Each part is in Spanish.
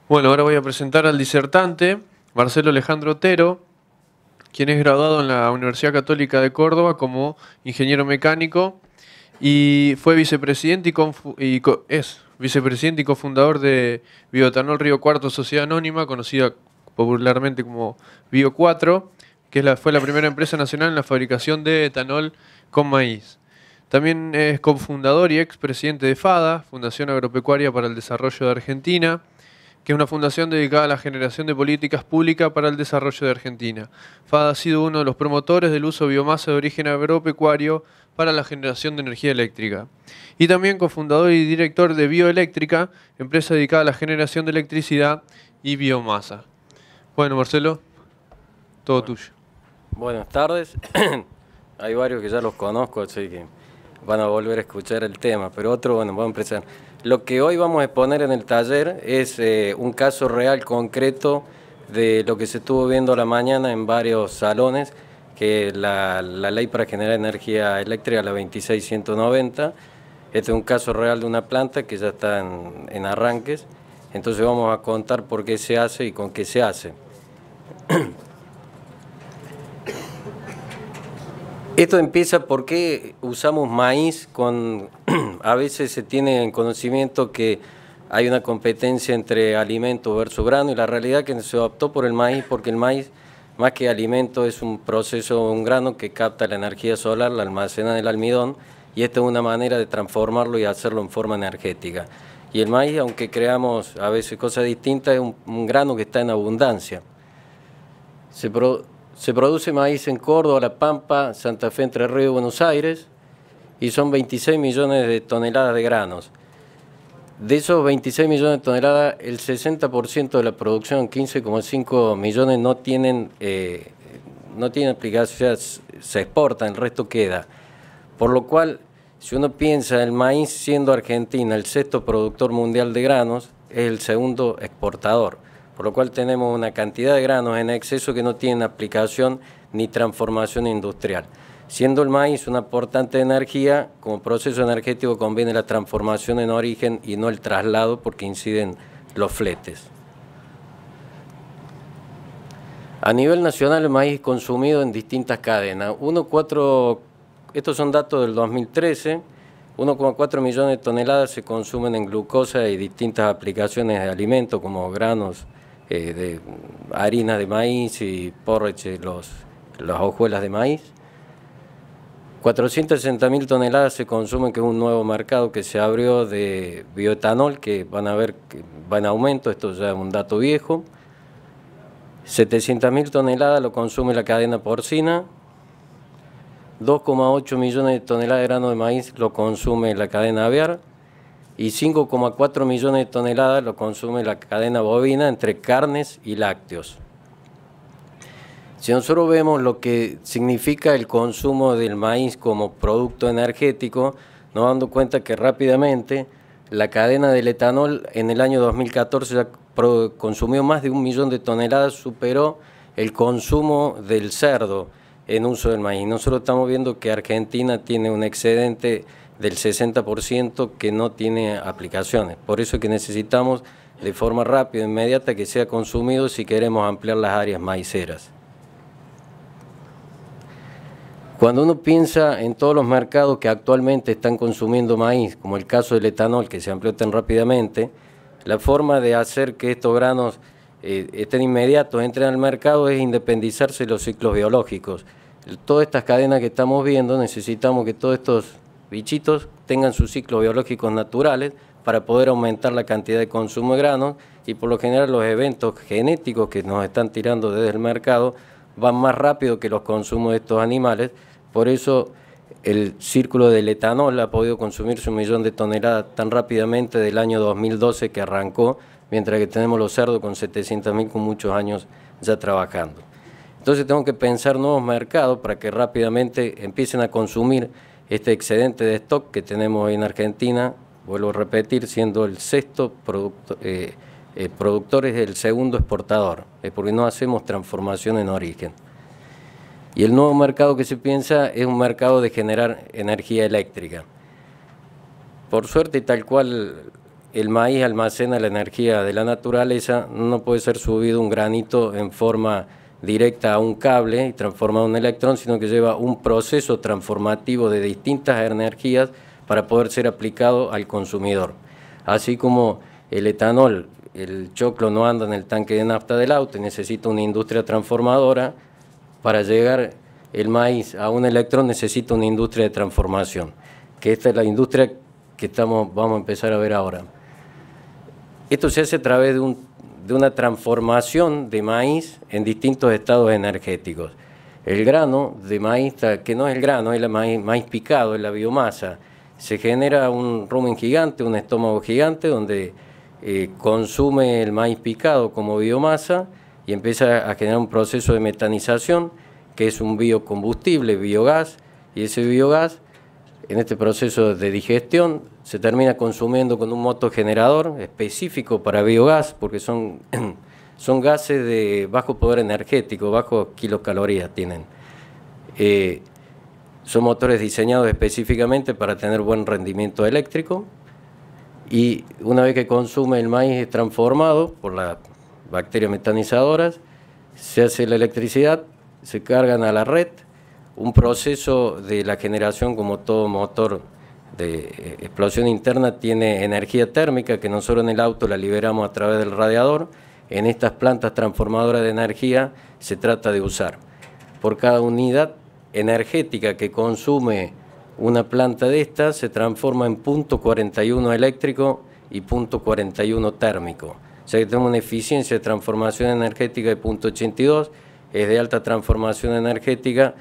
Bueno, ahora voy a presentar al disertante, Marcelo Alejandro Otero, quien es graduado en la Universidad Católica de Córdoba como ingeniero mecánico y fue vicepresidente es vicepresidente y cofundador de Bioetanol Río Cuarto Sociedad Anónima, conocida popularmente como Bio 4, que fue la primera empresa nacional en la fabricación de etanol con maíz. También es cofundador y expresidente de FADA, Fundación Agropecuaria para el Desarrollo de Argentina, que es una fundación dedicada a la generación de políticas públicas para el desarrollo de Argentina. FADA ha sido uno de los promotores del uso de biomasa de origen agropecuario para la generación de energía eléctrica. Y también cofundador y director de Bioeléctrica, empresa dedicada a la generación de electricidad y biomasa. Bueno, Marcelo, todo Bueno, tuyo. buenas tardes. Hay varios que ya los conozco, así que van a volver a escuchar el tema, pero otro, bueno, vamos a empezar. Lo que hoy vamos a exponer en el taller es un caso real concreto de lo que se estuvo viendo a la mañana en varios salones, que la ley para generar energía eléctrica, la 26190, este es un caso real de una planta que ya está en arranques, entonces vamos a contar por qué se hace y con qué se hace. Esto empieza porque usamos maíz a veces se tiene en conocimiento que hay una competencia entre alimento versus grano y la realidad es que se optó por el maíz porque el maíz, más que alimento, es un proceso, un grano que capta la energía solar, la almacena en el almidón y esta es una manera de transformarlo y hacerlo en forma energética. Y el maíz, aunque creamos a veces cosas distintas, es un grano que está en abundancia. Se produce maíz en Córdoba, La Pampa, Santa Fe, Entre Ríos, Buenos Aires, y son 26 millones de toneladas de granos. De esos 26 millones de toneladas, el 60% de la producción, 15,5 millones, no tienen aplicación, se exporta, el resto queda. Por lo cual, si uno piensa, el maíz siendo Argentina el sexto productor mundial de granos, es el segundo exportador. Por lo cual tenemos una cantidad de granos en exceso que no tienen aplicación ni transformación industrial. Siendo el maíz un aportante de energía, como proceso energético conviene la transformación en origen y no el traslado porque inciden los fletes. A nivel nacional el maíz es consumido en distintas cadenas. Estos son datos del 2013, 1,4 millones de toneladas se consumen en glucosa y distintas aplicaciones de alimentos como granos, de harina de maíz y porridge, las hojuelas de maíz. 460.000 toneladas se consumen, que es un nuevo mercado que se abrió de bioetanol, que van a ver que va en aumento, esto ya es un dato viejo. 700.000 toneladas lo consume la cadena porcina. 2,8 millones de toneladas de grano de maíz lo consume la cadena aviar y 5,4 millones de toneladas lo consume la cadena bovina entre carnes y lácteos. Si nosotros vemos lo que significa el consumo del maíz como producto energético, nos damos cuenta que rápidamente la cadena del etanol en el año 2014 ya consumió más de 1 millón de toneladas, superó el consumo del cerdo en uso del maíz. Nosotros estamos viendo que Argentina tiene un excedente del 60% que no tiene aplicaciones. Por eso es que necesitamos de forma rápida e inmediata que sea consumido si queremos ampliar las áreas maiceras. Cuando uno piensa en todos los mercados que actualmente están consumiendo maíz, como el caso del etanol que se amplió tan rápidamente, la forma de hacer que estos granos estén inmediatos, entren al mercado, es independizarse de los ciclos biológicos. Todas estas cadenas que estamos viendo, necesitamos que todos estos bichitos tengan sus ciclos biológicos naturales para poder aumentar la cantidad de consumo de granos y por lo general los eventos genéticos que nos están tirando desde el mercado van más rápido que los consumos de estos animales, por eso el círculo del etanol ha podido consumirse 1 millón de toneladas tan rápidamente del año 2012 que arrancó, mientras que tenemos los cerdos con 700.000 con muchos años ya trabajando. Entonces tenemos que pensar nuevos mercados para que rápidamente empiecen a consumir este excedente de stock que tenemos hoy en Argentina, vuelvo a repetir, siendo el sexto productor es el segundo exportador, es porque no hacemos transformación en origen. Y el nuevo mercado que se piensa es un mercado de generar energía eléctrica. Por suerte, tal cual el maíz almacena la energía de la naturaleza, no puede ser subido un granito en forma directa a un cable y transformado en un electrón, sino que lleva un proceso transformativo de distintas energías para poder ser aplicado al consumidor. Así como el etanol, el choclo no anda en el tanque de nafta del auto y necesita una industria transformadora, para llegar el maíz a un electrón necesita una industria de transformación, que esta es la industria que vamos a empezar a ver ahora. Esto se hace a través de una transformación de maíz en distintos estados energéticos. El grano de maíz, que no es el grano, es el maíz picado, es la biomasa. Se genera un rumen gigante, un estómago gigante, donde consume el maíz picado como biomasa y empieza a generar un proceso de metanización, que es un biocombustible, biogás, y ese biogás, en este proceso de digestión, se termina consumiendo con un motogenerador específico para biogás, porque son gases de bajo poder energético, bajo kilocalorías tienen. Son motores diseñados específicamente para tener buen rendimiento eléctrico, y una vez que consume el maíz transformado por las bacterias metanizadoras, se hace la electricidad, se cargan a la red, un proceso de la generación, como todo motor de explosión interna, tiene energía térmica que nosotros en el auto la liberamos a través del radiador. En estas plantas transformadoras de energía se trata de usar. Por cada unidad energética que consume una planta de estas, se transforma en punto 41 eléctrico y punto 41 térmico. O sea que tenemos una eficiencia de transformación energética de punto 82, es de alta transformación energética,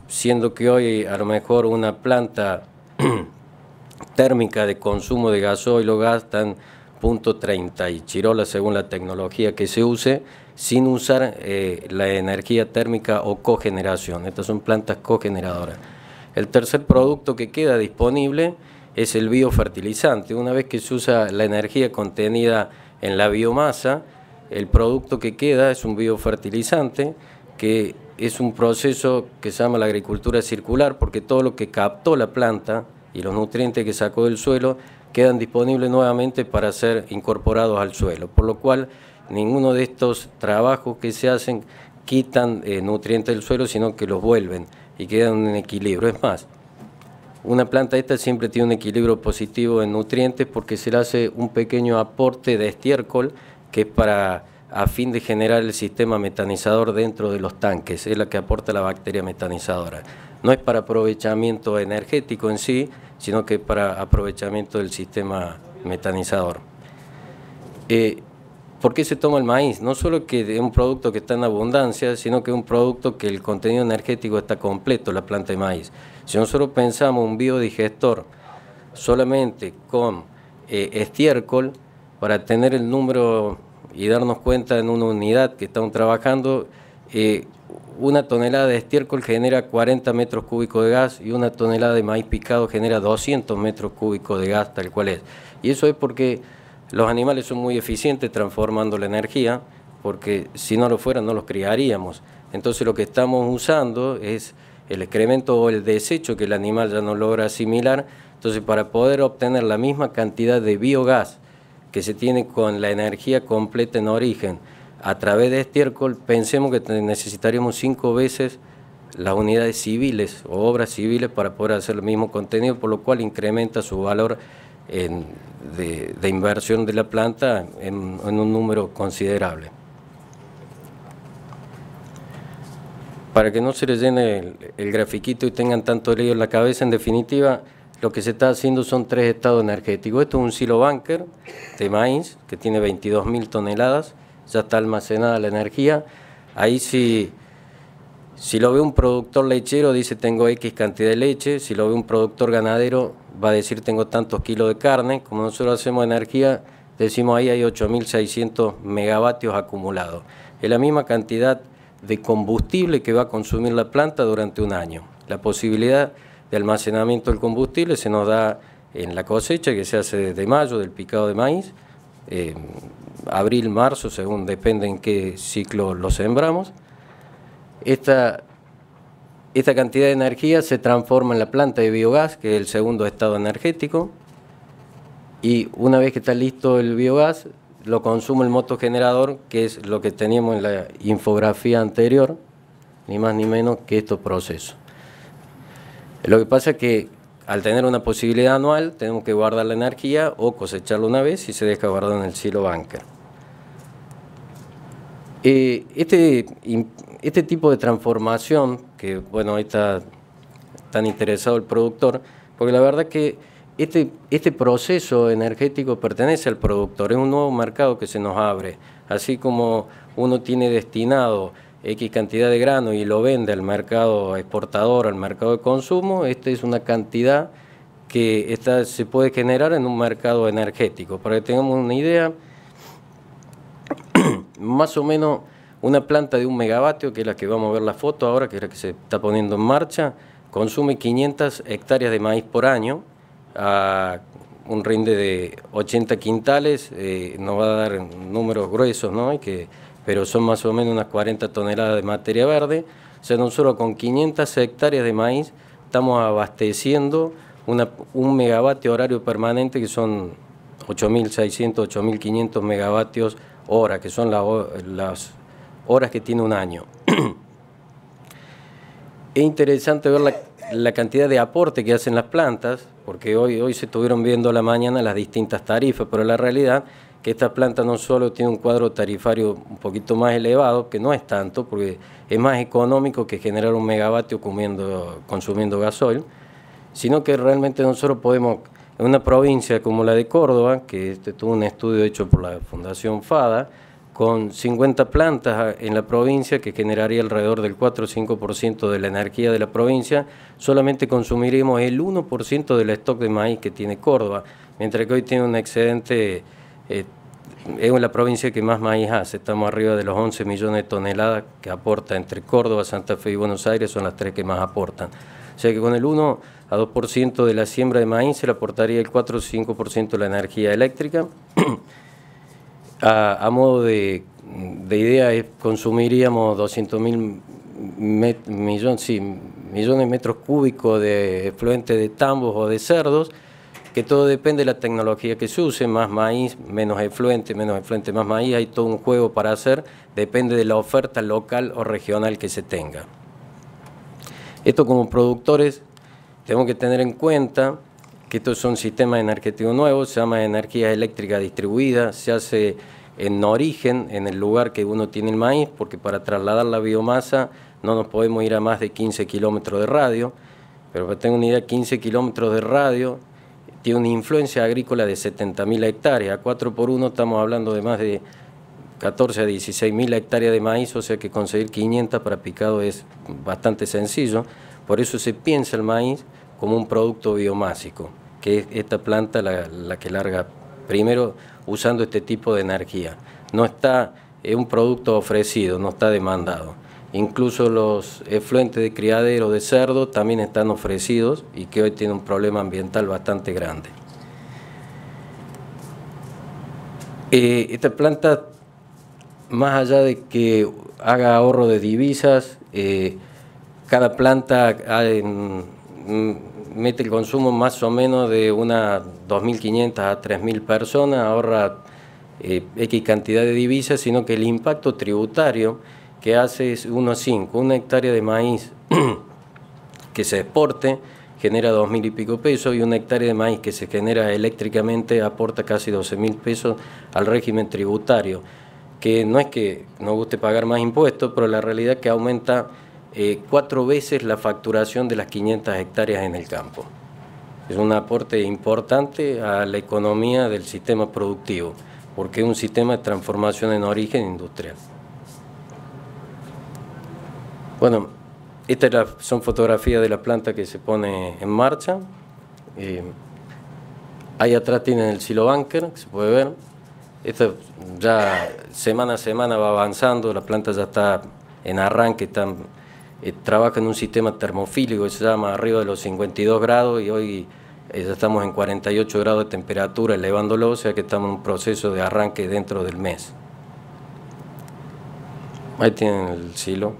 siendo que hoy a lo mejor una planta térmica de consumo de gasoil o gas está en punto 30 y chirola según la tecnología que se use, sin usar la energía térmica o cogeneración. Estas son plantas cogeneradoras. El tercer producto que queda disponible es el biofertilizante. Una vez que se usa la energía contenida en la biomasa, el producto que queda es un biofertilizante, que es un proceso que se llama la agricultura circular, porque todo lo que captó la planta y los nutrientes que sacó del suelo quedan disponibles nuevamente para ser incorporados al suelo, por lo cual ninguno de estos trabajos que se hacen quitan nutrientes del suelo, sino que los vuelven y quedan en equilibrio. Es más, una planta esta siempre tiene un equilibrio positivo en nutrientes porque se le hace un pequeño aporte de estiércol, que es a fin de generar el sistema metanizador dentro de los tanques, es la que aporta la bacteria metanizadora. No es para aprovechamiento energético en sí, sino que es para aprovechamiento del sistema metanizador. ¿Por qué se toma el maíz? No solo que es un producto que está en abundancia, sino que es un producto que el contenido energético está completo, la planta de maíz. Si nosotros pensamos un biodigestor solamente con estiércol, para tener el número y darnos cuenta en una unidad que estamos trabajando, una tonelada de estiércol genera 40 metros cúbicos de gas y una tonelada de maíz picado genera 200 metros cúbicos de gas, tal cual es. Y eso es porque los animales son muy eficientes transformando la energía, porque si no lo fueran no los criaríamos. Entonces lo que estamos usando es el excremento o el desecho que el animal ya no logra asimilar. Entonces, para poder obtener la misma cantidad de biogás que se tiene con la energía completa en origen a través de estiércol, pensemos que necesitaríamos 5 veces las unidades civiles o obras civiles para poder hacer el mismo contenido, por lo cual incrementa su valor de inversión de la planta en un número considerable. Para que no se les llene el grafiquito y tengan tanto lío en la cabeza, en definitiva, lo que se está haciendo son 3 estados energéticos. Esto es un silo bunker de maíz que tiene 22.000 toneladas, ya está almacenada la energía. Ahí si lo ve un productor lechero dice tengo X cantidad de leche, si lo ve un productor ganadero va a decir tengo tantos kilos de carne. Como nosotros hacemos energía, decimos ahí hay 8.600 megavatios acumulados. Es la misma cantidad de combustible que va a consumir la planta durante un año. La posibilidad de almacenamiento del combustible se nos da en la cosecha, que se hace desde mayo, del picado de maíz, abril, marzo, según depende en qué ciclo lo sembramos. Esta cantidad de energía se transforma en la planta de biogás, que es el segundo estado energético. y una vez que está listo el biogás, lo consume el motogenerador, que es lo que teníamos en la infografía anterior, ni más ni menos que estos procesos. Lo que pasa es que al tener una posibilidad anual, tenemos que guardar la energía o cosecharla una vez y se deja guardado en el silo bunker. Este tipo de transformación, que bueno, ahí está tan interesado el productor, porque la verdad que este proceso energético pertenece al productor, es un nuevo mercado que se nos abre, así como uno tiene destinado X cantidad de grano y lo vende al mercado exportador, al mercado de consumo, esta es una cantidad que se puede generar en un mercado energético. Para que tengamos una idea, más o menos una planta de 1 megavatio, que es la que vamos a ver la foto ahora, que es la que se está poniendo en marcha, consume 500 hectáreas de maíz por año, a un rinde de 80 quintales, nos va a dar números gruesos, ¿no? Pero son más o menos unas 40 toneladas de materia verde. O sea, nosotros con 500 hectáreas de maíz estamos abasteciendo 1 megavatio horario permanente, que son 8.600, 8.500 megavatios hora, que son las horas que tiene un año. Es interesante ver la cantidad de aporte que hacen las plantas, porque hoy se estuvieron viendo a la mañana las distintas tarifas, pero la realidad que esta planta no solo tiene un cuadro tarifario un poquito más elevado, que no es tanto, porque es más económico que generar 1 megavatio consumiendo gasoil, sino que realmente nosotros podemos, en una provincia como la de Córdoba, que tuvo un estudio hecho por la Fundación FADA, con 50 plantas en la provincia, que generaría alrededor del 4 o 5% de la energía de la provincia, solamente consumiríamos el 1% del stock de maíz que tiene Córdoba, mientras que hoy tiene un excedente, es la provincia que más maíz hace, estamos arriba de los 11 millones de toneladas que aporta entre Córdoba, Santa Fe y Buenos Aires, son las tres que más aportan. O sea que con el 1 a 2% de la siembra de maíz se le aportaría el 4 o 5% de la energía eléctrica. A modo de idea, consumiríamos 200.000 millones de metros cúbicos de efluente de tambos o de cerdos, que todo depende de la tecnología que se use, más maíz, menos efluente, más maíz, hay todo un juego para hacer, depende de la oferta local o regional que se tenga. Esto como productores tenemos que tener en cuenta que estos son sistemas energéticos nuevos, se llama energía eléctrica distribuida, se hace en origen, en el lugar que uno tiene el maíz, porque para trasladar la biomasa no nos podemos ir a más de 15 kilómetros de radio, pero para tener una idea, 15 kilómetros de radio tiene una influencia agrícola de 70.000 hectáreas, a 4 por 1 estamos hablando de más de 14 a 16.000 hectáreas de maíz, o sea que conseguir 500 para picado es bastante sencillo, por eso se piensa el maíz como un producto biomásico, que es esta planta la que larga primero usando este tipo de energía. No está, es un producto ofrecido, no está demandado. Incluso los efluentes de criadero de cerdo también están ofrecidos y que hoy tiene un problema ambiental bastante grande. Esta planta, más allá de que haga ahorro de divisas, cada planta mete el consumo más o menos de unas 2.500 a 3.000 personas, ahorra X cantidad de divisas, sino que el impacto tributario que hace es 1,5. 1 hectárea de maíz que se exporte genera 2.000 y pico pesos, y 1 hectárea de maíz que se genera eléctricamente aporta casi 12.000 pesos al régimen tributario, que no es que nos guste pagar más impuestos, pero la realidad es que aumenta 4 veces la facturación de las 500 hectáreas en el campo. Es un aporte importante a la economía del sistema productivo, porque es un sistema de transformación en origen industrial. Bueno, estas son fotografías de la planta que se pone en marcha. Ahí atrás tienen el silo bunker, que se puede ver. Esto ya semana a semana va avanzando, la planta ya está en arranque, trabaja en un sistema termofílico que se llama arriba de los 52 grados y hoy ya estamos en 48 grados de temperatura elevándolo, o sea que estamos en un proceso de arranque dentro del mes. Ahí tienen el silo.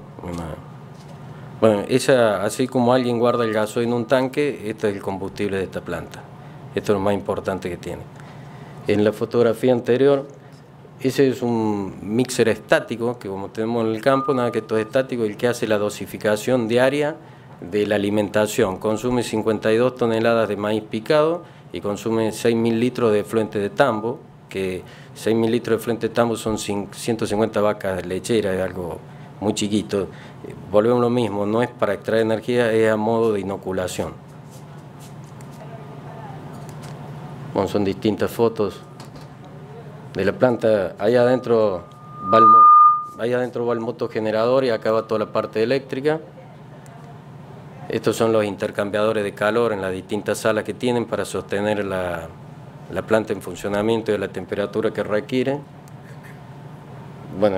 Bueno, así como alguien guarda el gasoil en un tanque, este es el combustible de esta planta. Esto es lo más importante que tiene. En la fotografía anterior, ese es un mixer estático, que como tenemos en el campo, nada que todo es estático, el que hace la dosificación diaria de la alimentación. Consume 52 toneladas de maíz picado y consume 6.000 litros de efluente de tambo, que 6.000 litros de efluente de tambo son 150 vacas lecheras, es algo muy chiquito. Volvemos a lo mismo, no es para extraer energía, es a modo de inoculación. Bueno, son distintas fotos de la planta. Allá adentro va el motogenerador y acá va toda la parte eléctrica. Estos son los intercambiadores de calor en las distintas salas que tienen para sostener la planta en funcionamiento y a la temperatura que requiere. Bueno,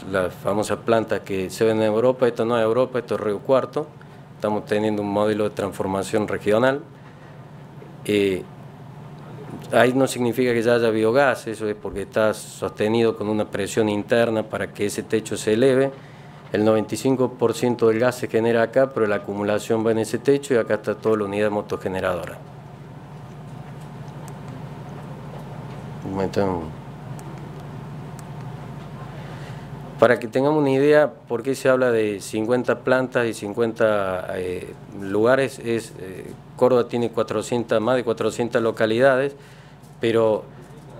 las famosas plantas que se ven en Europa, esto no es Europa, esto es Río Cuarto. Estamos teniendo un modelo de transformación regional. Ahí no significa que ya haya biogás, eso es porque está sostenido con una presión interna para que ese techo se eleve. El 95% del gas se genera acá, pero la acumulación va en ese techo y acá está toda la unidad motogeneradora. Para que tengamos una idea por qué se habla de 50 plantas y 50 lugares, Córdoba tiene más de 400 localidades, pero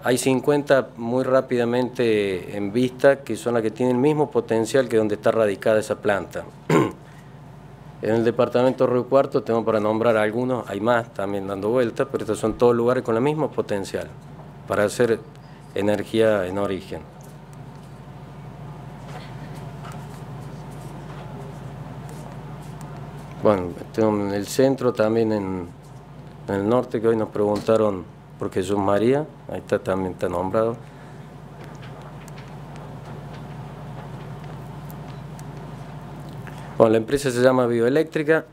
hay 50 muy rápidamente en vista que son las que tienen el mismo potencial que donde está radicada esa planta. En el departamento de Río Cuarto tengo para nombrar algunos, hay más también dando vueltas, pero estos son todos lugares con el mismo potencial para hacer energía en origen. Bueno, tengo en el centro, también en el norte, que hoy nos preguntaron por Jesús María, ahí está, también está nombrado. Bueno, la empresa se llama Bioeléctrica.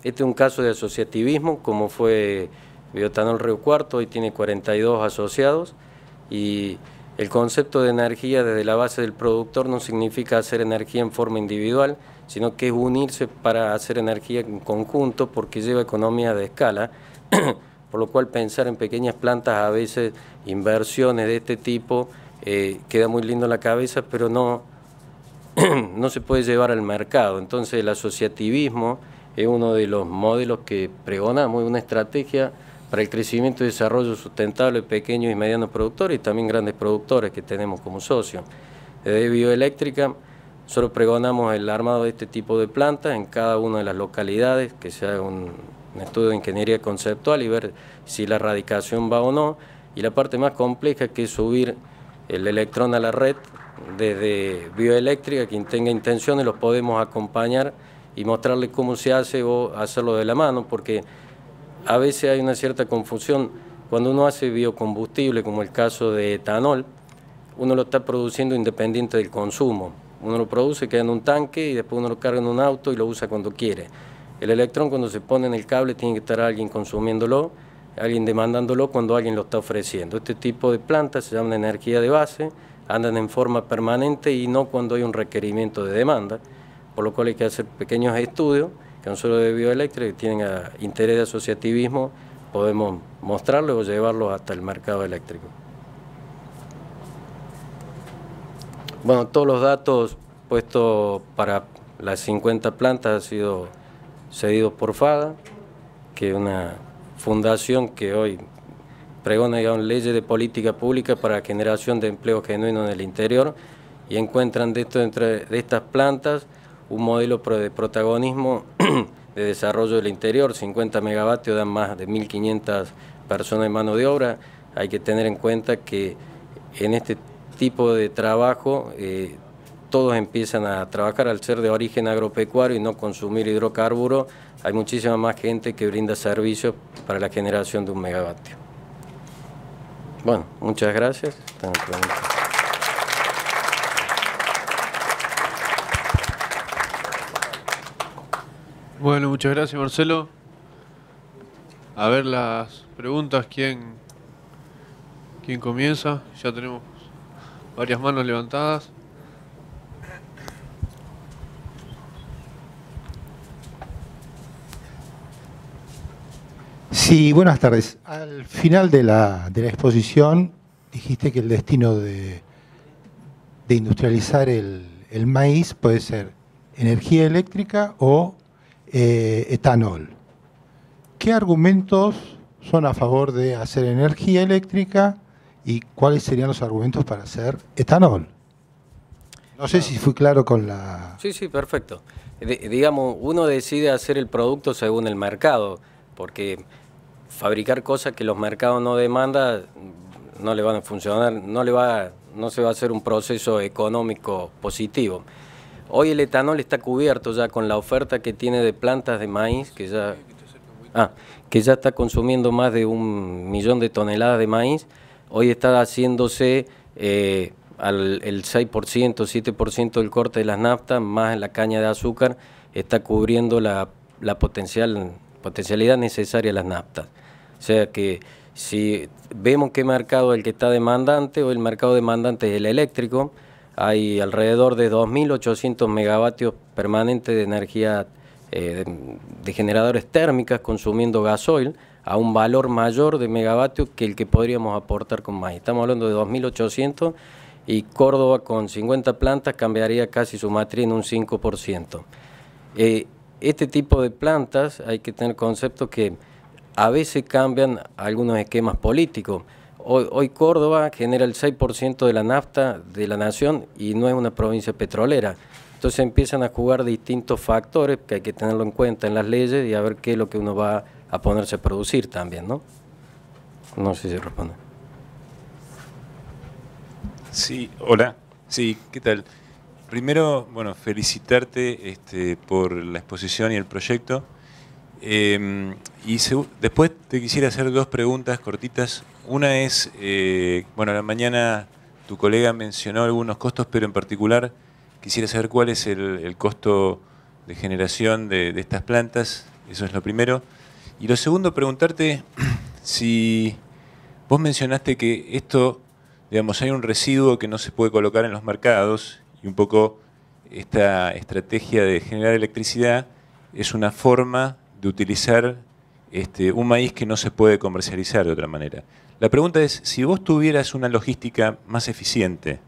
Este es un caso de asociativismo, como fue Bioetanol Río Cuarto, hoy tiene 42 asociados, y el concepto de energía desde la base del productor no significa hacer energía en forma individual, sino que es unirse para hacer energía en conjunto, porque lleva economía de escala, por lo cual pensar en pequeñas plantas, a veces inversiones de este tipo, queda muy lindo en la cabeza, pero no se puede llevar al mercado. Entonces el asociativismo es uno de los modelos que pregonamos, una estrategia para el crecimiento y desarrollo sustentable de pequeños y medianos productores y también grandes productores que tenemos como socios. Desde Bioeléctrica solo pregonamos el armado de este tipo de plantas en cada una de las localidades, que se haga un estudio de ingeniería conceptual y ver si la radicación va o no, y la parte más compleja, que es subir el electrón a la red desde Bioeléctrica. Quien tenga intenciones los podemos acompañar y mostrarles cómo se hace o hacerlo de la mano, porque a veces hay una cierta confusión. Cuando uno hace biocombustible, como el caso de etanol, uno lo está produciendo independiente del consumo. Uno lo produce, queda en un tanque y después uno lo carga en un auto y lo usa cuando quiere. El electrón, cuando se pone en el cable, tiene que estar alguien consumiéndolo, alguien demandándolo cuando alguien lo está ofreciendo. Este tipo de plantas se llaman energía de base, andan en forma permanente y no cuando hay un requerimiento de demanda, por lo cual hay que hacer pequeños estudios, que no solo de Bioeléctrica, que tienen interés de asociativismo, podemos mostrarlos o llevarlos hasta el mercado eléctrico. Bueno, todos los datos puestos para las 50 plantas han sido cedidos por FADA, que es una fundación que hoy pregona, digamos, leyes de política pública para la generación de empleo genuino en el interior, y encuentran entre estas plantas un modelo de protagonismo de desarrollo del interior. 50 megavatios dan más de 1.500 personas en mano de obra. Hay que tener en cuenta que en este tipo de trabajo todos empiezan a trabajar al ser de origen agropecuario y no consumir hidrocarburos. Hay muchísima más gente que brinda servicios para la generación de un megavatio. Bueno, muchas gracias. Bueno, muchas gracias, Marcelo. A ver las preguntas, ¿quién comienza? Ya tenemos varias manos levantadas. Sí. Sí, buenas tardes. Al final de la exposición dijiste que el destino de industrializar el maíz puede ser energía eléctrica o etanol. ¿Qué argumentos son a favor de hacer energía eléctrica y cuáles serían los argumentos para hacer etanol? No sé si fui claro con la... Sí, sí, perfecto. Digamos, uno decide hacer el producto según el mercado, porque fabricar cosas que los mercados no demandan no le van a funcionar, no se va a hacer un proceso económico positivo. Hoy el etanol está cubierto ya con la oferta que tiene de plantas de maíz, que ya está consumiendo más de 1 millón de toneladas de maíz. Hoy está haciéndose el 6%, 7% del corte de las naftas, más la caña de azúcar, está cubriendo la potencialidad necesaria de las naftas. O sea que si vemos qué mercado es el que está demandante, o el mercado demandante es el eléctrico, hay alrededor de 2.800 megavatios permanentes de energía de generadores térmicas consumiendo gasoil a un valor mayor de megavatios que el que podríamos aportar con maíz. Estamos hablando de 2.800 y Córdoba con 50 plantas cambiaría casi su matriz en un 5%. Este tipo de plantas hay que tener concepto que a veces cambian algunos esquemas políticos. Hoy Córdoba genera el 6% de la nafta de la nación y no es una provincia petrolera. Entonces empiezan a jugar distintos factores que hay que tenerlo en cuenta en las leyes y a ver qué es lo que uno va a ponerse a producir también, ¿no? No sé si responde. Sí, hola. Sí, ¿qué tal? Primero, bueno, felicitarte por la exposición y el proyecto. Después te quisiera hacer 2 preguntas cortitas. Una es, bueno, a la mañana tu colega mencionó algunos costos, pero en particular quisiera saber cuál es el costo de generación de estas plantas. Eso es lo primero. Y lo segundo, preguntarte si vos mencionaste que esto, digamos, hay un residuo que no se puede colocar en los mercados y un poco esta estrategia de generar electricidad es una forma de utilizar un maíz que no se puede comercializar de otra manera. La pregunta es, si vos tuvieras una logística más eficiente,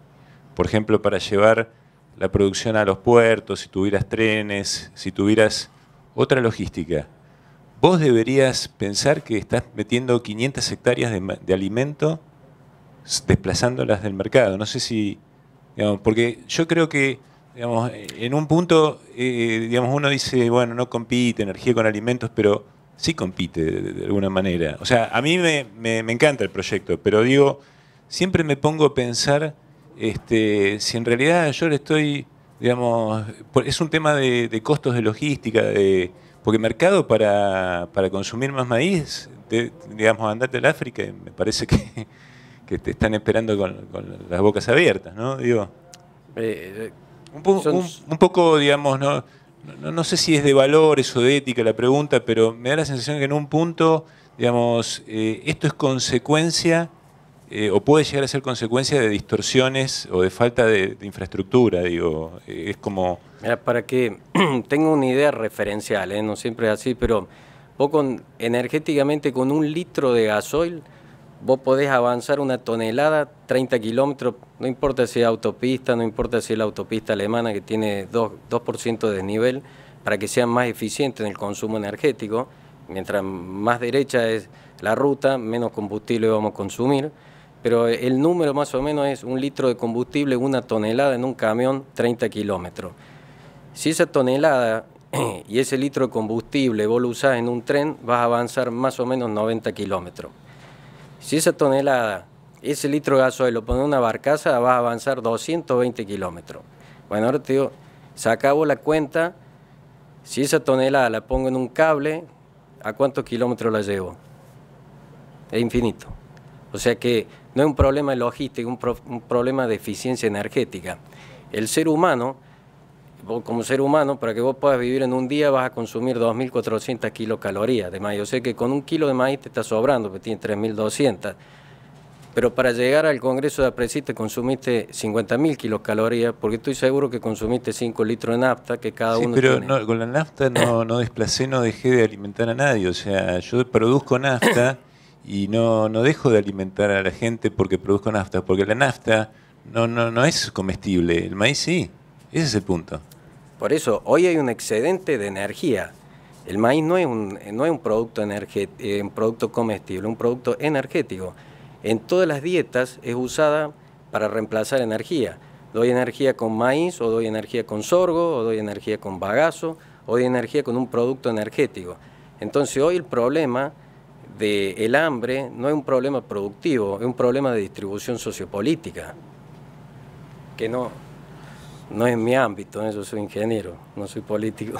por ejemplo, para llevar la producción a los puertos, si tuvieras trenes, si tuvieras otra logística, vos deberías pensar que estás metiendo 500 hectáreas de alimento desplazándolas del mercado. No sé si, digamos, porque yo creo que, digamos, en un punto, digamos, uno dice, bueno, no compite energía con alimentos, pero sí compite de alguna manera. O sea, a mí me encanta el proyecto, pero digo, siempre me pongo a pensar si en realidad yo le estoy, digamos, es un tema de costos de logística, porque mercado para consumir más maíz, digamos, andate al África, y me parece que te están esperando con las bocas abiertas, ¿no? Digo, un poco, digamos, no sé si es de valores o de ética la pregunta, pero me da la sensación que en un punto, digamos, esto es consecuencia, o puede llegar a ser consecuencia de distorsiones o de falta de infraestructura, digo, es como... Mira, para que tenga una idea referencial, no siempre es así, pero vos energéticamente con 1 litro de gasoil, vos podés avanzar 1 tonelada, 30 kilómetros, no importa si es autopista, no importa si es la autopista alemana que tiene 2% de desnivel, para que sea más eficiente en el consumo energético. Mientras más derecha es la ruta, menos combustible vamos a consumir, pero el número más o menos es 1 litro de combustible, 1 tonelada en un camión, 30 kilómetros. Si esa tonelada y ese litro de combustible vos lo usás en un tren, vas a avanzar más o menos 90 kilómetros. Si esa tonelada, ese litro de gasoil lo pones en una barcaza, vas a avanzar 220 kilómetros. Bueno, ahora te digo, saca vos la cuenta, si esa tonelada la pongo en un cable, ¿a cuántos kilómetros la llevo? Es infinito. O sea que no es un problema de logística, un problema de eficiencia energética. El ser humano, vos como ser humano, para que vos puedas vivir en un día vas a consumir 2.400 kilocalorías de maíz. O sea que con 1 kilo de maíz te está sobrando, porque tiene 3.200. Pero para llegar al Congreso de Apresita consumiste 50.000 kilocalorías, porque estoy seguro que consumiste 5 litros de nafta, que cada Sí, uno pero tiene. no, con la nafta no desplacé, no dejé de alimentar a nadie. O sea, yo produzco nafta y no dejo de alimentar a la gente porque produzco nafta, porque la nafta no es comestible, el maíz sí. Ese es el punto. Por eso, hoy hay un excedente de energía. El maíz no es un producto un producto comestible, un producto energético. En todas las dietas es usada para reemplazar energía. Doy energía con maíz, o doy energía con sorgo, o doy energía con bagazo, o doy energía con un producto energético. Entonces hoy el problema del hambre no es un problema productivo, es un problema de distribución sociopolítica, que no es mi ámbito, yo soy ingeniero, no soy político.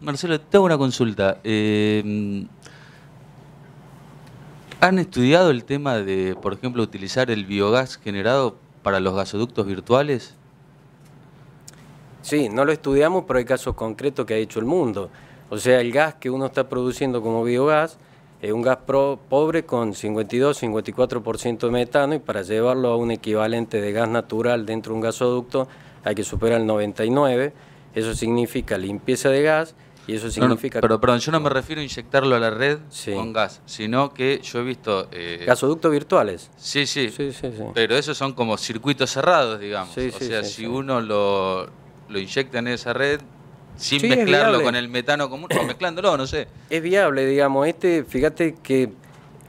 Marcelo, te hago una consulta. ¿Han estudiado el tema de, por ejemplo, utilizar el biogás generado para los gasoductos virtuales? Sí, no lo estudiamos, pero hay casos concretos que ha hecho el mundo. O sea, el gas que uno está produciendo como biogás es un gas pobre con 52-54% de metano, y para llevarlo a un equivalente de gas natural dentro de un gasoducto hay que superar el 99%. Eso significa limpieza de gas y eso significa... Pero perdón, yo no me refiero a inyectarlo a la red Sí. con gas, sino que yo he visto... ¿Gasoductos virtuales? Sí, sí, Sí, sí, sí. pero esos son como circuitos cerrados, digamos. Sí, O sí, sea, sí, si sí. uno lo inyecta en esa red, sin Sí, es mezclarlo viable. con el metano común, o mezclándolo, no sé. Es viable, digamos. Fíjate que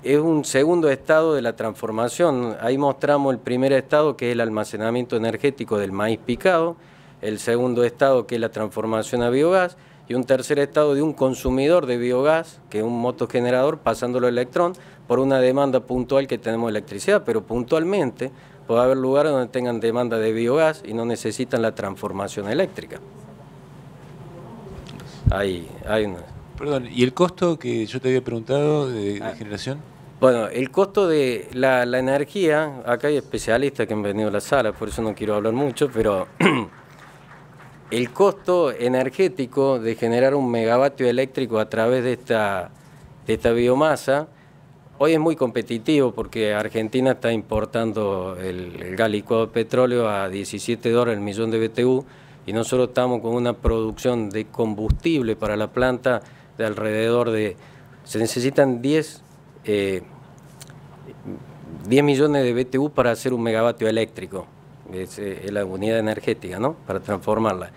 es un segundo estado de la transformación. Ahí mostramos el primer estado, que es el almacenamiento energético del maíz picado, el segundo estado, que es la transformación a biogás, y un tercer estado de un consumidor de biogás, que es un motogenerador, pasándolo a electrón, por una demanda puntual que tenemos de electricidad, pero puntualmente puede haber lugares donde tengan demanda de biogás y no necesitan la transformación eléctrica. Hay una... Perdón, ¿y el costo que yo te había preguntado de generación? Bueno, el costo de la energía, acá hay especialistas que han venido a la sala, por eso no quiero hablar mucho, pero el costo energético de generar un megavatio eléctrico a través de esta biomasa hoy es muy competitivo, porque Argentina está importando el gas licuado de petróleo a $17 el millón de BTU, y nosotros estamos con una producción de combustible para la planta de alrededor de... Se necesitan 10 millones de BTU para hacer un megavatio eléctrico, es la unidad energética, ¿no?, para transformarla.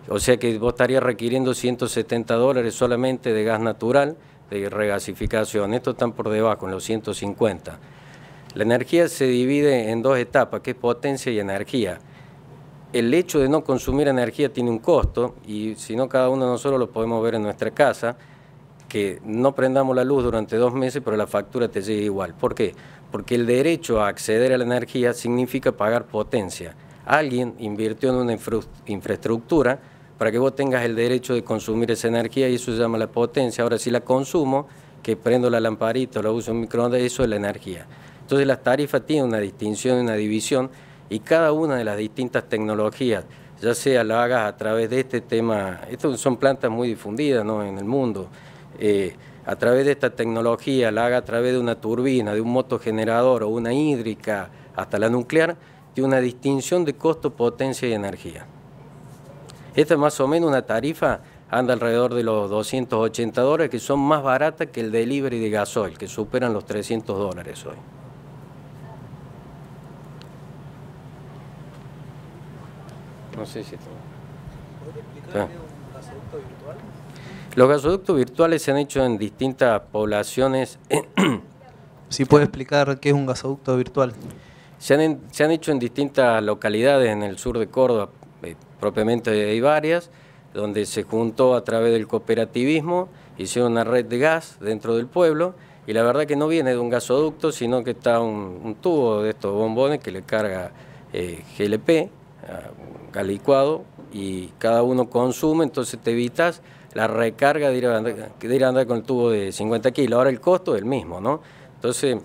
O sea que vos estarías requiriendo $170 solamente de gas natural, de regasificación. Estos están por debajo, en los 150. La energía se divide en dos etapas, que es potencia y energía. El hecho de no consumir energía tiene un costo, y si no, cada uno de nosotros lo podemos ver en nuestra casa, que no prendamos la luz durante 2 meses, pero la factura te llega igual. ¿Por qué? Porque el derecho a acceder a la energía significa pagar potencia. Alguien invirtió en una infraestructura para que vos tengas el derecho de consumir esa energía, y eso se llama la potencia. Ahora, si la consumo, que prendo la lamparita o la uso en microondas, eso es la energía. Entonces las tarifas tienen una distinción y una división, y cada una de las distintas tecnologías, ya sea la hagas a través de este tema, estas son plantas muy difundidas, ¿no?, en el mundo, a través de esta tecnología, la haga a través de una turbina, de un motogenerador o una hídrica, hasta la nuclear, tiene una distinción de costo, potencia y energía. Esta es más o menos una tarifa, anda alrededor de los $280, que son más baratas que el delivery de gasoil, que superan los $300 hoy. No sé si... ¿Podría explicarme un gasoducto virtual? Los gasoductos virtuales se han hecho en distintas poblaciones. Si puede explicar qué es un gasoducto virtual. Se han hecho en distintas localidades en el sur de Córdoba, propiamente hay varias, donde se juntó a través del cooperativismo, hicieron una red de gas dentro del pueblo, y la verdad que no viene de un gasoducto, sino que está un tubo de estos bombones que le carga GLP, gas licuado, y cada uno consume, entonces te evitas la recarga de ir a andar con el tubo de 50 kilos. Ahora el costo es el mismo, ¿no? Entonces,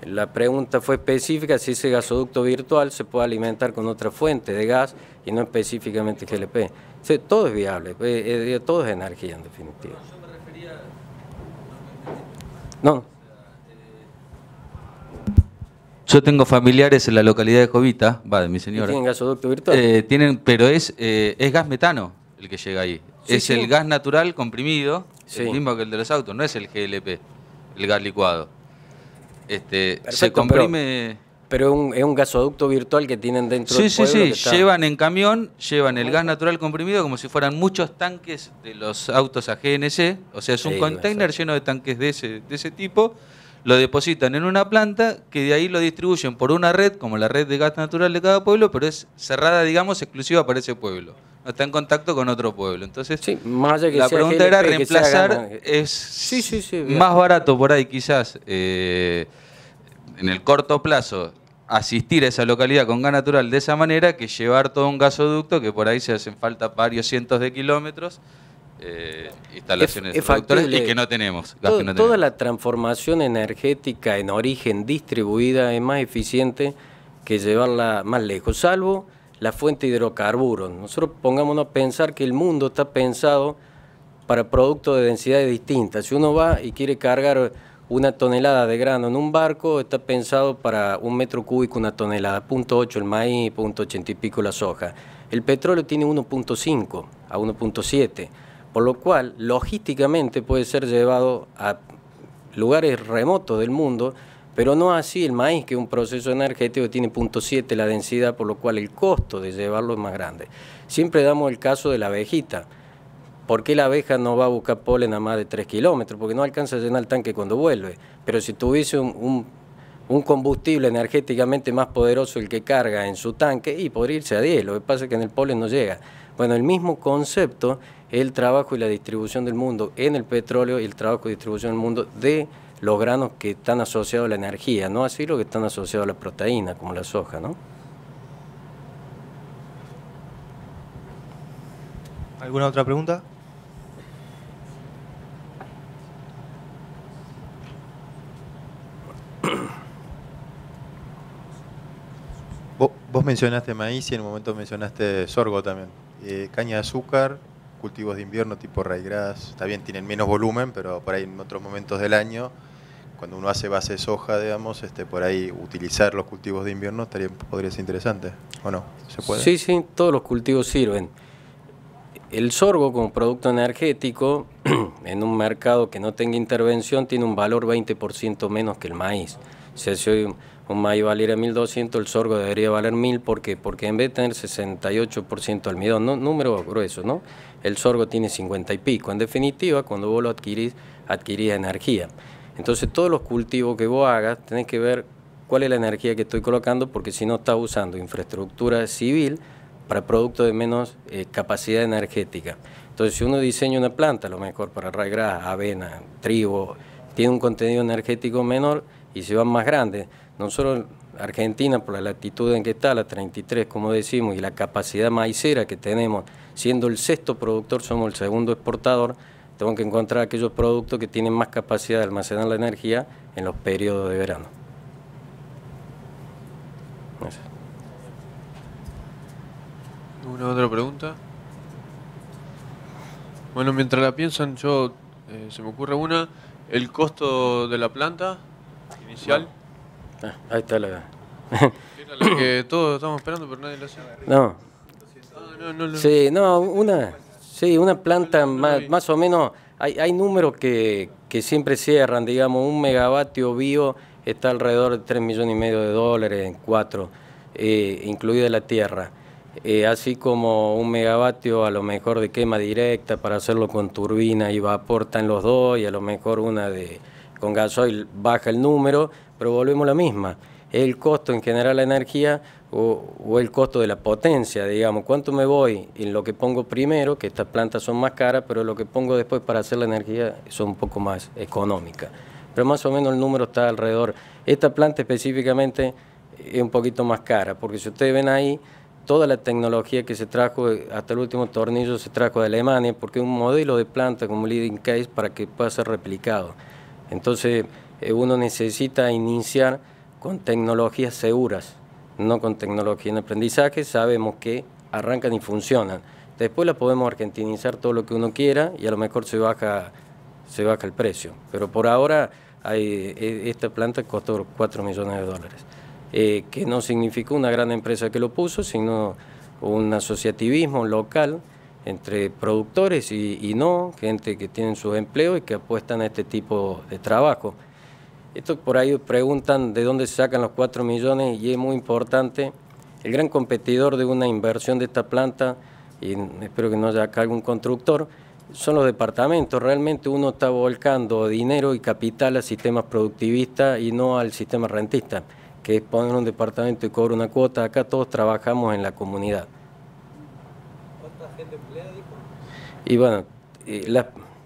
la pregunta fue específica si ese gasoducto virtual se puede alimentar con otra fuente de gas y no específicamente GLP. O sea, todo es viable, todo es energía en definitiva. Yo me refería No, Yo tengo familiares en la localidad de Jovita, de mi señora. ¿tienen gasoducto virtual? Pero es gas metano el que llega ahí. Sí, es sí. el gas natural comprimido, Sí. el mismo que el de los autos, no es el GLP, el gas licuado. Se Perfecto, comprime... Pero es un gasoducto virtual que tienen dentro del pueblo. Sí, que está- llevan en camión, llevan el gas natural comprimido como si fueran muchos tanques de los autos a GNC, o sea, es un Sí, container exacto. lleno de tanques de ese tipo, lo depositan en una planta que de ahí lo distribuyen por una red, como la red de gas natural de cada pueblo, pero es cerrada, digamos, exclusiva para ese pueblo. No está en contacto con otro pueblo. Entonces, Sí, más allá que la sea pregunta era GLP, que sea reemplazar, gana- es Sí, más barato por ahí quizás, en el corto plazo, asistir a esa localidad con gas natural de esa manera que llevar todo un gasoducto que por ahí se hacen falta varios cientos de kilómetros, instalaciones Es productoras factible. y que no tenemos. Gas que no Toda tenemos. la transformación energética en origen distribuida es más eficiente que llevarla más lejos, salvo la fuente de hidrocarburos. Nosotros pongámonos a pensar que el mundo está pensado para productos de densidades distintas. Si uno va y quiere cargar una tonelada de grano en un barco, está pensado para 1 metro cúbico una tonelada, 0.8 el maíz, 0.80 y pico la soja. El petróleo tiene 1.5 a 1.7, por lo cual logísticamente puede ser llevado a lugares remotos del mundo, pero no así el maíz, que es un proceso energético que tiene 0.7 la densidad, por lo cual el costo de llevarlo es más grande. Siempre damos el caso de la abejita. ¿Por qué la abeja no va a buscar polen a más de 3 kilómetros? Porque no alcanza a llenar el tanque cuando vuelve. Pero si tuviese un combustible energéticamente más poderoso el que carga en su tanque, y podría irse a 10, lo que pasa es que en el polen no llega. Bueno, el mismo concepto es el trabajo y la distribución del mundo en el petróleo y el trabajo y distribución del mundo de los granos que están asociados a la energía, no así los que están asociados a la proteína, como la soja, ¿no? ¿Alguna otra pregunta? Vos mencionaste maíz y en un momento mencionaste sorgo también. Caña de azúcar, cultivos de invierno tipo ryegrass, está bien, tienen menos volumen, pero por ahí en otros momentos del año, cuando uno hace base de soja, digamos, por ahí utilizar los cultivos de invierno podría ser interesante, ¿o no? ¿Se puede? Sí, sí, todos los cultivos sirven. El sorgo como producto energético, en un mercado que no tenga intervención, tiene un valor 20% menos que el maíz. O sea, si hoy un maíz valiera 1.200, el sorgo debería valer 1.000, ¿por qué? Porque en vez de tener 68% almidón, ¿no? Número grueso, ¿no? El sorgo tiene 50 y pico. En definitiva, cuando vos lo adquirís energía. Entonces, todos los cultivos que vos hagas, tenés que ver cuál es la energía que estoy colocando, porque si no estás usando infraestructura civil para productos de menos capacidad energética. Entonces, si uno diseña una planta, a lo mejor para ryegrass, avena, trigo, tiene un contenido energético menor y se van más grandes. Nosotros, Argentina, por la latitud en que está, la 33, como decimos, y la capacidad maicera que tenemos, siendo el sexto productor, somos el segundo exportador, tenemos que encontrar aquellos productos que tienen más capacidad de almacenar la energía en los periodos de verano. Eso. ¿Alguna otra pregunta? Bueno, mientras la piensan, se me ocurre una. ¿El costo de la planta inicial? Ahí está la... Era la que todos estamos esperando, pero nadie lo hace. No. No. Sí, no, una planta más o menos, hay números que siempre cierran, digamos, 1 megavatio bio está alrededor de 3,5 millones de dólares en 4, incluida la tierra. Así como 1 megavatio a lo mejor de quema directa para hacerlo con turbina y vapor están los dos, y a lo mejor una con gasoil baja el número, pero volvemos a la misma. El costo en general la energía o el costo de la potencia, digamos, cuánto me voy en lo que pongo primero, que estas plantas son más caras, pero lo que pongo después para hacer la energía son un poco más económicas. Pero más o menos el número está alrededor. Esta planta específicamente es un poquito más cara, porque si ustedes ven ahí, toda la tecnología que se trajo, hasta el último tornillo se trajo de Alemania, porque es un modelo de planta como leading case para que pueda ser replicado. Entonces uno necesita iniciar con tecnologías seguras, no con tecnología en aprendizaje. Sabemos que arrancan y funcionan. Después la podemos argentinizar todo lo que uno quiera y a lo mejor se baja el precio. Pero por ahora esta planta costó 4 millones de dólares, que no significó una gran empresa que lo puso, sino un asociativismo local entre productores y no, gente que tienen sus empleos y que apuestan a este tipo de trabajo. Esto por ahí preguntan de dónde se sacan los 4 millones y es muy importante. El gran competidor de una inversión de esta planta, y espero que no haya acá algún constructor, son los departamentos. Realmente uno está volcando dinero y capital a sistemas productivistas y no al sistema rentista, que es poner un departamento y cobrar una cuota. Acá todos trabajamos en la comunidad. ¿Cuánta gente emplea, dijo? Y bueno,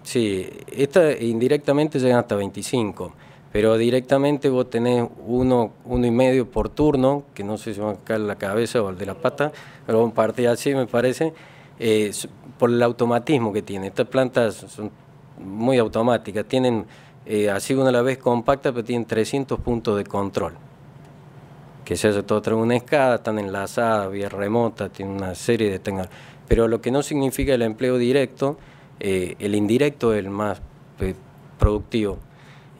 sí, esta indirectamente llegan hasta 25. Pero directamente vos tenés uno y medio por turno, que no sé si va a caer la cabeza o el de la pata, pero vamos a partir así, me parece, por el automatismo que tiene. Estas plantas son muy automáticas, tienen, así una a la vez compacta, pero tienen 300 puntos de control, que se hace todo a través de una escala, están enlazadas, vía remota, tienen una serie de tecnologías. Pero lo que no significa el empleo directo, el indirecto es el más productivo.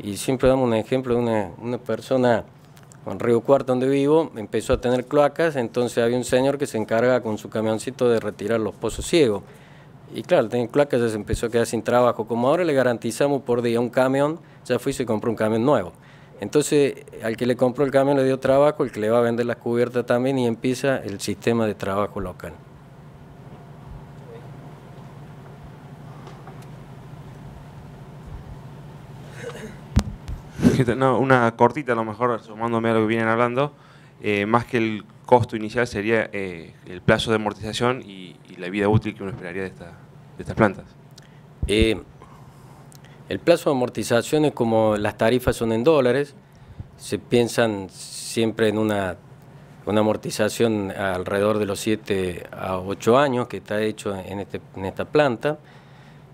Y siempre damos un ejemplo de una persona en Río Cuarto, donde vivo, empezó a tener cloacas, entonces había un señor que se encarga con su camioncito de retirar los pozos ciegos. Y claro, tener cloacas ya se empezó a quedar sin trabajo. Como ahora le garantizamos por día un camión, ya fue y se compró un camión nuevo. Entonces, al que le compró el camión le dio trabajo, el que le va a vender las cubiertas también, y empieza el sistema de trabajo local. No, una cortita a lo mejor, sumándome a lo que vienen hablando, más que el costo inicial sería el plazo de amortización y la vida útil que uno esperaría de estas plantas. El plazo de amortización es como las tarifas son en dólares, se piensan siempre en una amortización alrededor de los 7 a 8 años que está hecho en esta planta,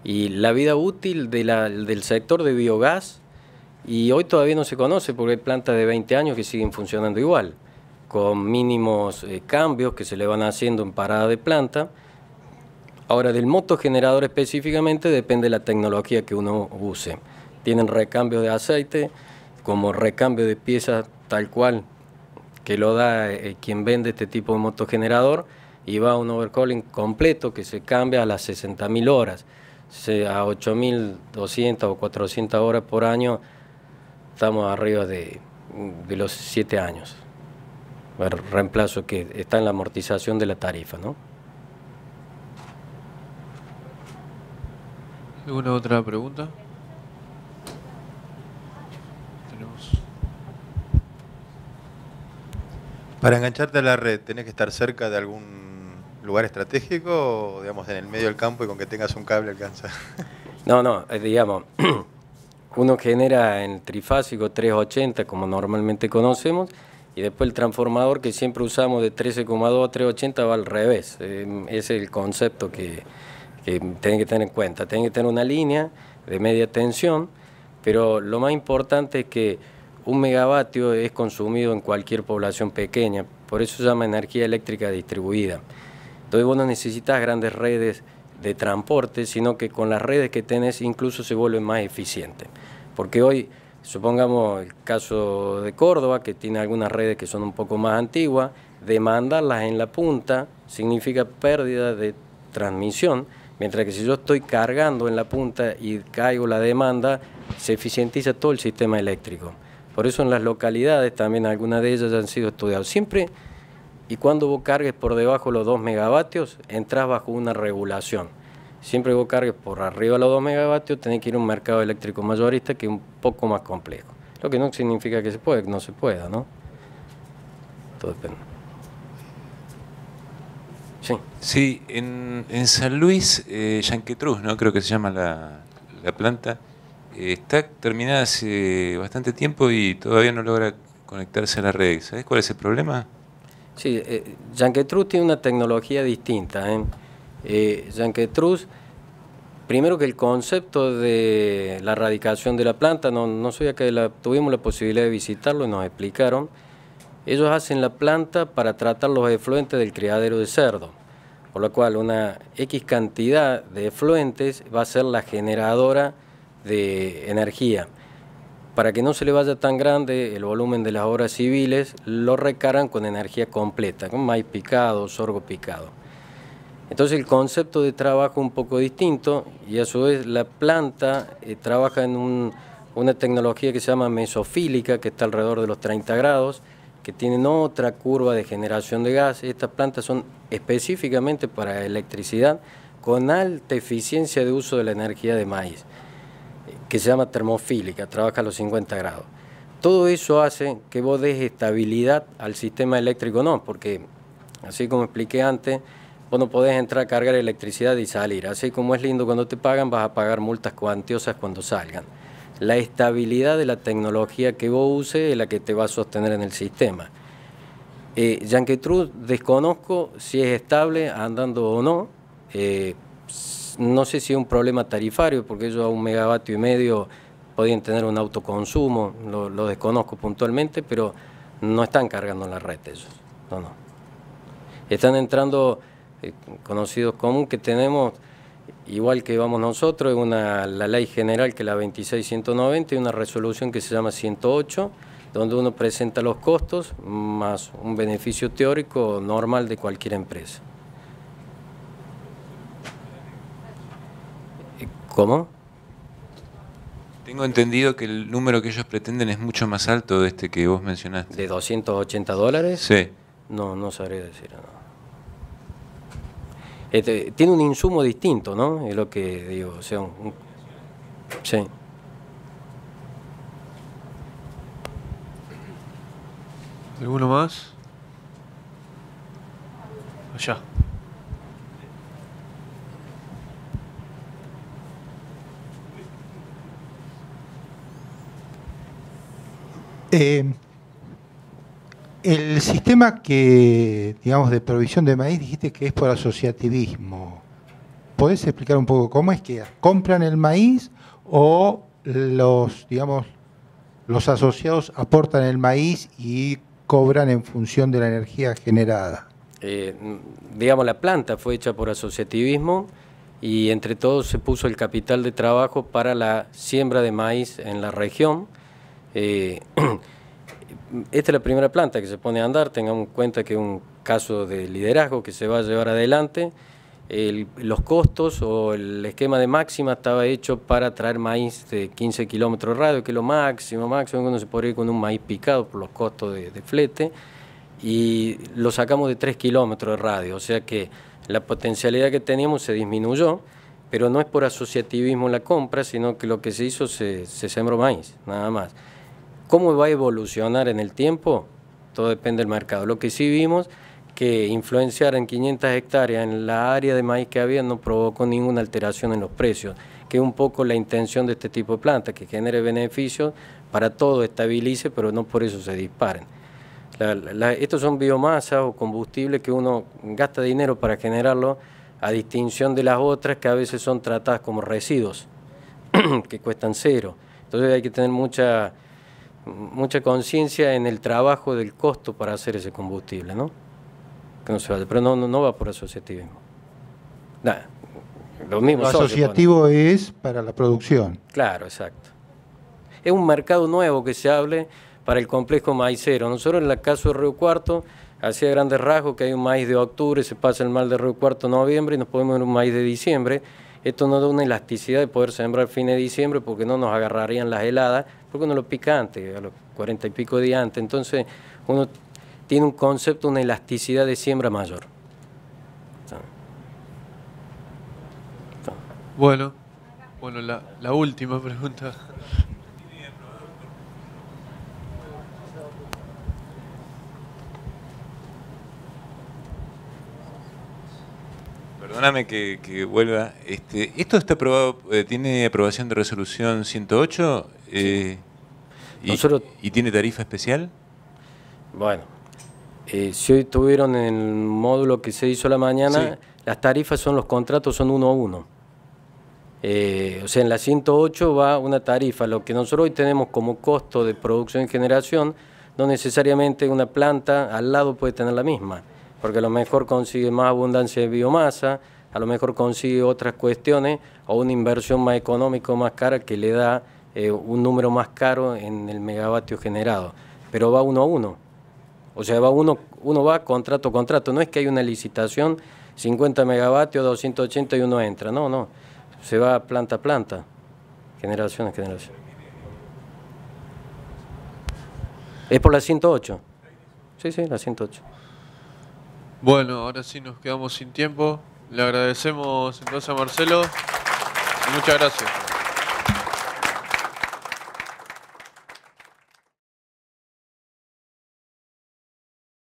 y la vida útil del sector de biogás. Y hoy todavía no se conoce porque hay plantas de 20 años que siguen funcionando igual, con mínimos cambios que se le van haciendo en parada de planta. Ahora, del motogenerador específicamente depende de la tecnología que uno use. Tienen recambio de aceite, como recambio de piezas tal cual que lo da quien vende este tipo de motogenerador, y va a un overhauling completo que se cambia a las 60.000 horas, a 8.200 o 400 horas por año. Estamos arriba de los 7 años. El reemplazo que está en la amortización de la tarifa, ¿no? ¿Alguna otra pregunta? Tenemos. Para engancharte a la red, ¿tenés que estar cerca de algún lugar estratégico o, digamos, en el medio del campo y con que tengas un cable alcanza? No, digamos... Uno genera en trifásico 380 como normalmente conocemos, y después el transformador que siempre usamos de 13,2 a 380 va al revés. Ese es el concepto que tienen que tener en cuenta. Tienen que tener una línea de media tensión, pero lo más importante es que 1 megavatio es consumido en cualquier población pequeña, por eso se llama energía eléctrica distribuida. Entonces vos no necesitas grandes redes de transporte, sino que con las redes que tenés incluso se vuelve más eficiente. Porque hoy, supongamos el caso de Córdoba, que tiene algunas redes que son un poco más antiguas, demandarlas en la punta significa pérdida de transmisión, mientras que si yo estoy cargando en la punta y caigo la demanda, se eficientiza todo el sistema eléctrico. Por eso en las localidades, también algunas de ellas han sido estudiadas. Siempre y cuando vos cargues por debajo de los 2 megavatios, entras bajo una regulación. Siempre que vos cargues por arriba de los 2 megavatios, tenés que ir a un mercado eléctrico mayorista que es un poco más complejo. Lo que no significa que no se pueda, ¿no? Todo depende. Sí. Sí, en San Luis, Yanquetruz, ¿no? Creo que se llama la planta, está terminada hace bastante tiempo y todavía no logra conectarse a la red. ¿Sabés cuál es el problema? Sí, Yanquetruz tiene una tecnología distinta. Yanquetruz, primero que el concepto de la radicación de la planta, no soy acá, tuvimos la posibilidad de visitarlo y nos explicaron. Ellos hacen la planta para tratar los efluentes del criadero de cerdo, por lo cual una X cantidad de efluentes va a ser la generadora de energía. para que no se le vaya tan grande el volumen de las obras civiles, lo recargan con energía completa, con maíz picado, sorgo picado. Entonces el concepto de trabajo es un poco distinto y a su vez la planta trabaja en una tecnología que se llama mesofílica, que está alrededor de los 30 grados, que tienen otra curva de generación de gas. Estas plantas son específicamente para electricidad con alta eficiencia de uso de la energía de maíz, que se llama termofílica, trabaja a los 50 grados. Todo eso hace que vos des estabilidad al sistema eléctrico, no, porque así como expliqué antes, vos no podés entrar a cargar electricidad y salir. Así como es lindo cuando te pagan, vas a pagar multas cuantiosas cuando salgan. La estabilidad de la tecnología que vos uses es la que te va a sostener en el sistema. Yanquetruz desconozco si es estable andando o no. No sé si es un problema tarifario, porque ellos a 1,5 megavatios podían tener un autoconsumo, lo desconozco puntualmente, pero no están cargando en la red ellos. No. Están entrando... conocidos común que tenemos, igual que vamos nosotros, es la ley general que es la 26190 y una resolución que se llama 108, donde uno presenta los costos más un beneficio teórico normal de cualquier empresa. ¿Cómo? Tengo entendido que el número que ellos pretenden es mucho más alto de este que vos mencionaste. ¿De $280? Sí. No sabría decir. No. Tiene un insumo distinto, ¿no? Es lo que digo. O sea, sí. ¿Alguno más? Allá. El sistema que, digamos, de provisión de maíz, dijiste que es por asociativismo. ¿Podés explicar un poco cómo es que compran el maíz o digamos, los asociados aportan el maíz y cobran en función de la energía generada? Digamos, la planta fue hecha por asociativismo y entre todos se puso el capital de trabajo para la siembra de maíz en la región. Esta es la primera planta que se pone a andar, tengamos en cuenta que es un caso de liderazgo que se va a llevar adelante. Los costos o el esquema de máxima estaba hecho para traer maíz de 15 kilómetros de radio, que es lo máximo que uno se podría ir con un maíz picado por los costos de flete, y lo sacamos de 3 kilómetros de radio, o sea que la potencialidad que teníamos se disminuyó, pero no es por asociativismo la compra, sino que lo que se hizo se sembró maíz, nada más. ¿Cómo va a evolucionar en el tiempo? Todo depende del mercado. Lo que sí vimos que influenciar en 500 hectáreas en la área de maíz que había no provocó ninguna alteración en los precios, que es un poco la intención de este tipo de plantas, que genere beneficios para todo, estabilice, pero no por eso se disparen. Estos son biomasas o combustibles que uno gasta dinero para generarlo, a distinción de las otras que a veces son tratadas como residuos, que cuestan cero. Entonces hay que tener mucha conciencia en el trabajo del costo para hacer ese combustible, ¿no? Que no se vaya, pero no va por asociativismo. Lo asociativo es para la producción. Claro, exacto. Es un mercado nuevo que se hable para el complejo maicero. Nosotros en el caso de Río Cuarto, hacía grandes rasgos que hay un maíz de octubre, se pasa el mal de Río Cuarto noviembre y nos podemos ver un maíz de diciembre. Esto nos da una elasticidad de poder sembrar fin de diciembre porque no nos agarrarían las heladas, porque uno lo pica antes, a los 40 y pico días antes. Entonces uno tiene un concepto, una elasticidad de siembra mayor. Bueno, la última pregunta. Perdóname que vuelva. ¿Esto está aprobado, tiene aprobación de resolución 108 y tiene tarifa especial? Bueno, si hoy tuvieron en el módulo que se hizo la mañana, sí. Las tarifas son, los contratos son 1 a 1. O sea, en la 108 va una tarifa. Lo que nosotros hoy tenemos como costo de producción y generación, no necesariamente una planta al lado puede tener la misma, porque a lo mejor consigue más abundancia de biomasa, a lo mejor consigue otras cuestiones o una inversión más económica o más cara que le da un número más caro en el megavatio generado, pero va uno a uno. O sea, uno va contrato a contrato, no es que hay una licitación, 50 megavatios, 280 y uno entra, no, se va planta a planta, generación a generación. Es por la 108. Sí, la 108. Bueno, ahora sí nos quedamos sin tiempo. Le agradecemos entonces a Marcelo. Muchas gracias.